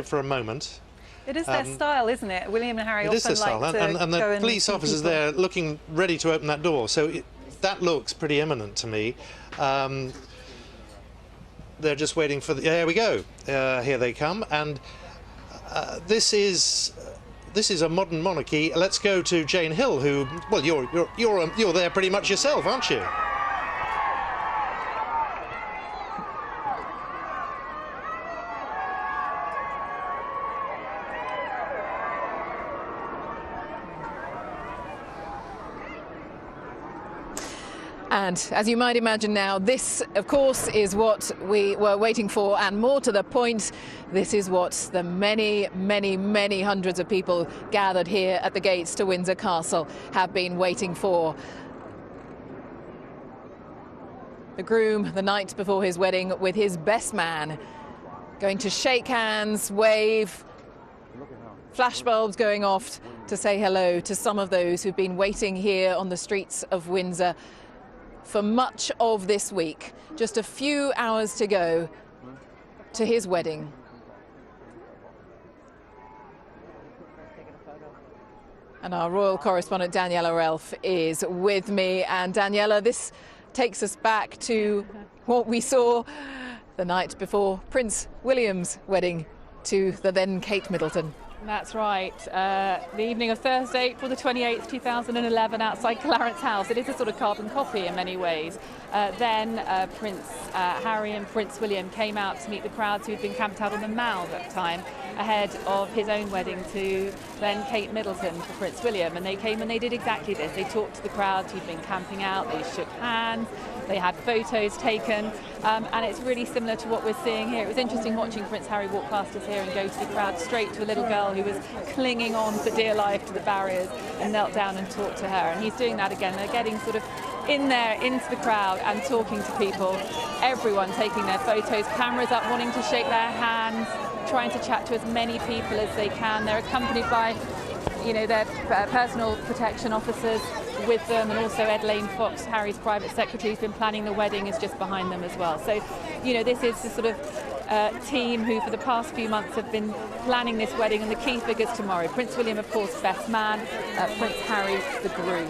for a moment. It is their style, isn't it? William and Harry It is their often style, like to and the go police see officers people. there looking ready to open that door. So that looks pretty imminent to me. They're just waiting for the. There we go. Here they come, and this is a modern monarchy. Let's go to Jane Hill, who, well, you're there pretty much yourself, aren't you? And as you might imagine now, this, of course, is what we were waiting for, and more to the point, this is what the many, many, many hundreds of people gathered here at the gates to Windsor Castle have been waiting for. The groom, the night before his wedding, with his best man, going to shake hands, wave, flashbulbs going off to say hello to some of those who've been waiting here on the streets of Windsor for much of this week. Just a few hours to go to his wedding. And our royal correspondent Daniela Relf is with me. And Daniela, this takes us back to what we saw the night before Prince William's wedding to the then Kate Middleton. That's right. The evening of Thursday, April the 28th, 2011, outside Clarence House. It is a sort of carbon copy in many ways. Then Prince Harry and Prince William came out to meet the crowds who'd been camped out on the Mall at the time, ahead of his own wedding to then Kate Middleton for Prince William. And they came and they did exactly this. They talked to the crowds who'd been camping out, they shook hands, they had photos taken, and it's really similar to what we're seeing here. It was interesting watching Prince Harry walk past us here and go to the crowd straight to a little girl who was clinging on for dear life to the barriers and knelt down and talked to her. And he's doing that again. They're getting sort of in there, into the crowd and talking to people. Everyone taking their photos, cameras up, wanting to shake their hands, trying to chat to as many people as they can. They're accompanied by, you know, their personal protection officers with them, and also Ed Lane Fox, Harry's private secretary, who's been planning the wedding, is just behind them as well. So, you know, this is the sort of team who for the past few months have been planning this wedding, and the key figures tomorrow. Prince William, of course, best man, Prince Harry, the groom.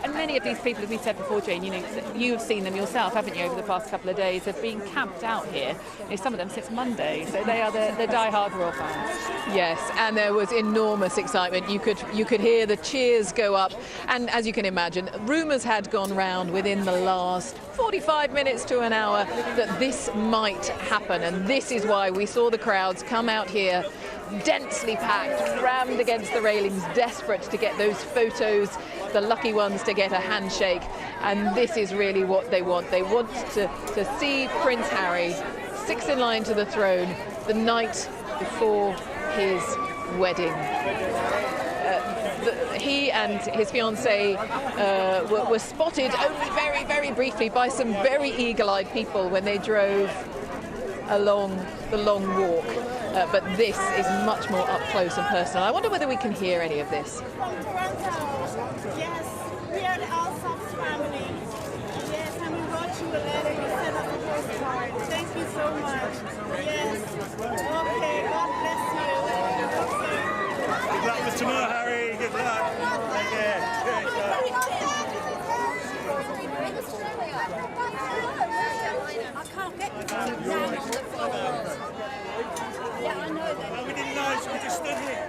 And many of these people, as we said before, Jane, you know, you have seen them yourself, haven't you, over the past couple of days, have been camped out here, you know, some of them since Monday, so they are the die-hard royal fans. Yes, and there was enormous excitement. You could hear the cheers go up, and as you can imagine, rumours had gone round within the last 45 minutes to an hour that this might happen, and this is why we saw the crowds come out here densely packed, crammed against the railings, desperate to get those photos, the lucky ones to get a handshake. And this is really what they want. They want to see Prince Harry sixth in line to the throne the night before his wedding. He and his fiancée were spotted only very, very briefly by some very eagle-eyed people when they drove along the long walk. But this is much more up close and personal. I wonder whether we can hear any of this. From Toronto. Yes, we are the Alsop's family. Yes, and we wrote you a letter. You sent us a postcard. Thank you so much. Yes. Okay, God bless you. Okay. Good luck for tomorrow, Harry. Good luck. Take care. I can't get you down on the floor. Yeah, I know that. Well, we didn't know, so we just stood here.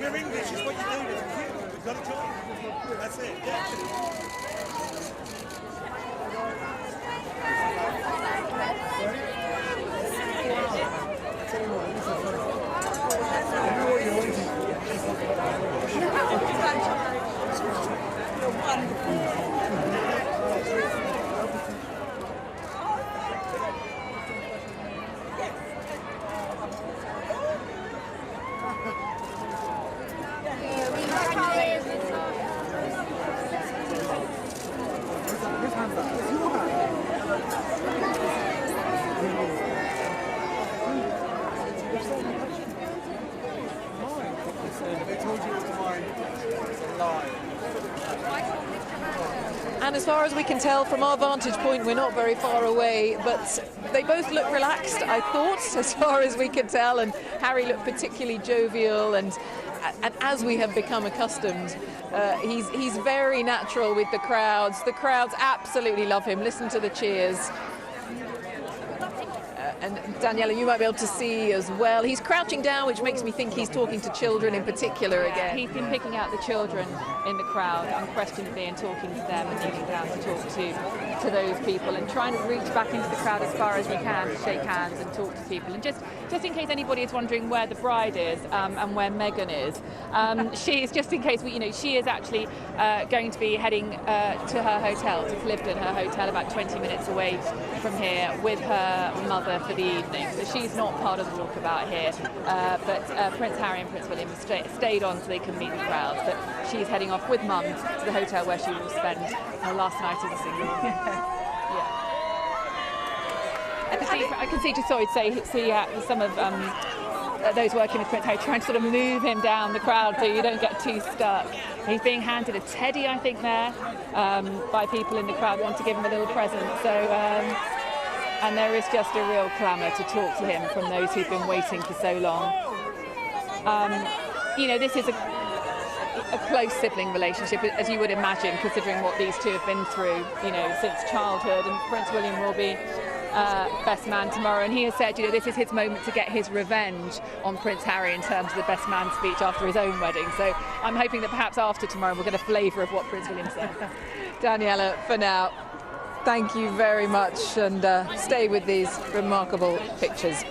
We're English, it's what you do. We've got to join. That's it. Yeah. And as far as we can tell from our vantage point, we're not very far away, but they both look relaxed, I thought, as far as we could tell, and Harry looked particularly jovial, and as we have become accustomed, he's very natural with the crowds. The crowds absolutely love him. Listen to the cheers. And Daniela, you might be able to see as well. He's crouching down, which makes me think he's talking to children in particular again. He's been picking out the children in the crowd unquestionably and talking to them and kneeling down to talk to those people and trying to reach back into the crowd as far as he can to shake hands and talk to people. And just in case anybody is wondering where the bride is and where Meghan is, she is, just in case, she is actually going to be heading to her hotel, to Clifton, her hotel about 20 minutes away from here with her mother for the evening. So she's not part of the walkabout here, but Prince Harry and Prince William stayed on so they can meet the crowd. But she's heading off with Mum to the hotel where she will spend her last night as a single. Yeah. I can see some of those working with Prince Harry trying to sort of move him down the crowd so you don't get too stuck. He's being handed a teddy, I think, there by people in the crowd who want to give him a little present. So, and there is just a real clamour to talk to him from those who've been waiting for so long. This is a close sibling relationship, as you would imagine, considering what these two have been through, since childhood. And Prince William will be best man tomorrow, and he has said, this is his moment to get his revenge on Prince Harry in terms of the best man speech after his own wedding. So I'm hoping that perhaps after tomorrow we'll get a flavour of what Prince William said. Daniela, for now, thank you very much, and stay with these remarkable pictures.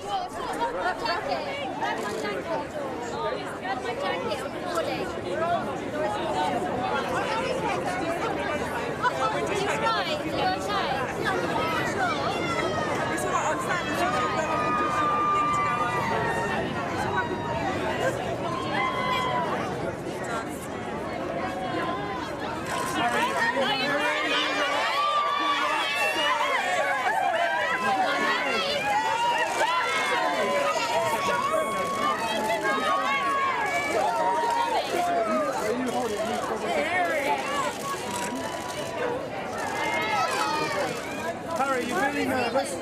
Harry, you're really nervous.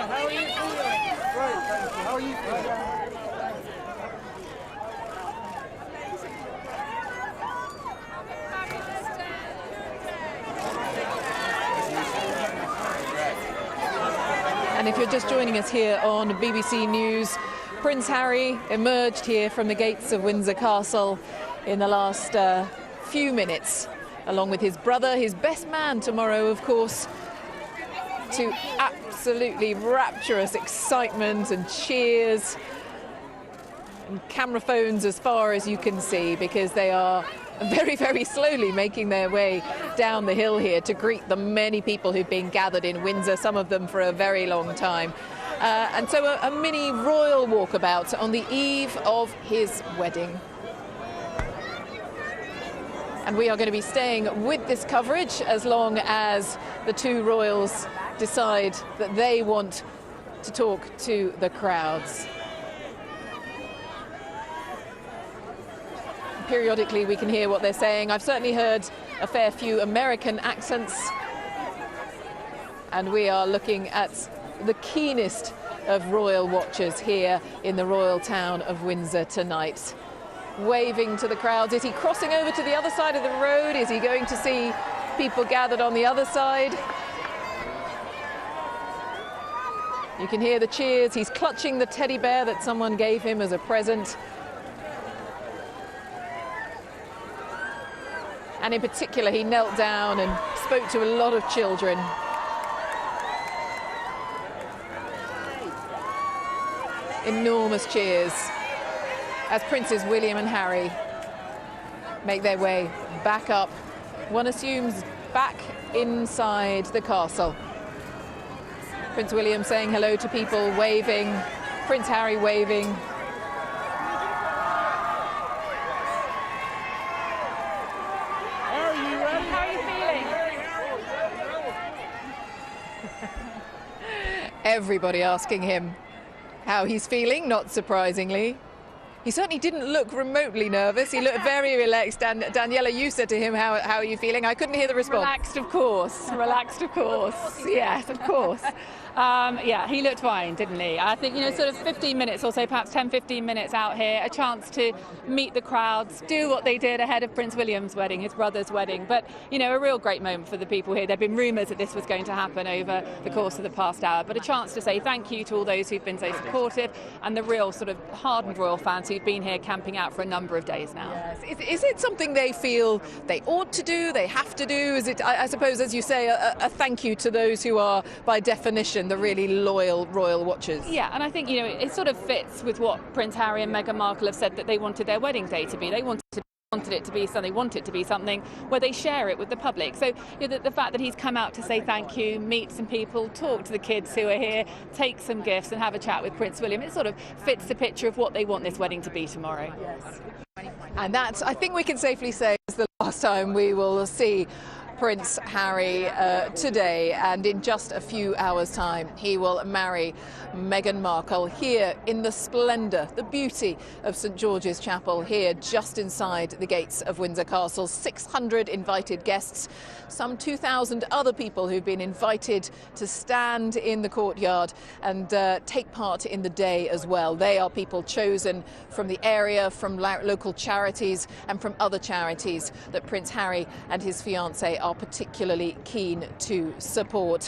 Harry, are you nervous? And if you're just joining us here on BBC News, Prince Harry emerged here from the gates of Windsor Castle in the last few minutes, along with his brother, his best man tomorrow, of course, to absolutely rapturous excitement and cheers and camera phones as far as you can see, because they are very, very slowly making their way down the hill here to greet the many people who've been gathered in Windsor, some of them for a very long time. And so a mini royal walkabout on the eve of his wedding. And we are going to be staying with this coverage as long as the two royals decide that they want to talk to the crowds. Periodically we can hear what they're saying. I've certainly heard a fair few American accents, and we are looking at the keenest of royal watchers here in the royal town of Windsor tonight. Waving to the crowds. Is he crossing over to the other side of the road? Is he going to see people gathered on the other side? You can hear the cheers. He's clutching the teddy bear that someone gave him as a present. And in particular, he knelt down and spoke to a lot of children. Enormous cheers as Princes William and Harry make their way back up, one assumes back inside the castle. Prince William saying hello to people, waving, Prince Harry waving. Everybody asking him how he's feeling, not surprisingly. He certainly didn't look remotely nervous. He looked very relaxed. And Daniela, you said to him, how are you feeling? I couldn't hear the response. Relaxed, of course. Relaxed, of course. Yes, of course. Yeah, he looked fine, didn't he? I think, sort of 15 minutes or so, perhaps 10, 15 minutes out here, a chance to meet the crowds, do what they did ahead of Prince William's wedding, his brother's wedding. But, a real great moment for the people here. There have been rumours that this was going to happen over the course of the past hour, but a chance to say thank you to all those who've been so supportive and the real sort of hardened royal fans who've been here camping out for a number of days now. Yes. Is it something they feel they ought to do, they have to do? Is it, I suppose, as you say, a thank you to those who are, by definition, the really loyal royal watchers? Yeah, and I think, it sort of fits with what Prince Harry and Meghan Markle have said that they wanted their wedding day to be. They wanted it to be something where they share it with the public. So the fact that he's come out to say thank you, meet some people, talk to the kids who are here, take some gifts and have a chat with Prince William, it sort of fits the picture of what they want this wedding to be tomorrow. Yes. And that, I think we can safely say, is the last time we will see Prince Harry today, and in just a few hours' time he will marry Meghan Markle here in the splendour, the beauty of St George's Chapel, here just inside the gates of Windsor Castle. 600 invited guests, some 2,000 other people who've been invited to stand in the courtyard and take part in the day as well. They are people chosen from the area, from local charities and from other charities that Prince Harry and his fiancée are particularly keen to support.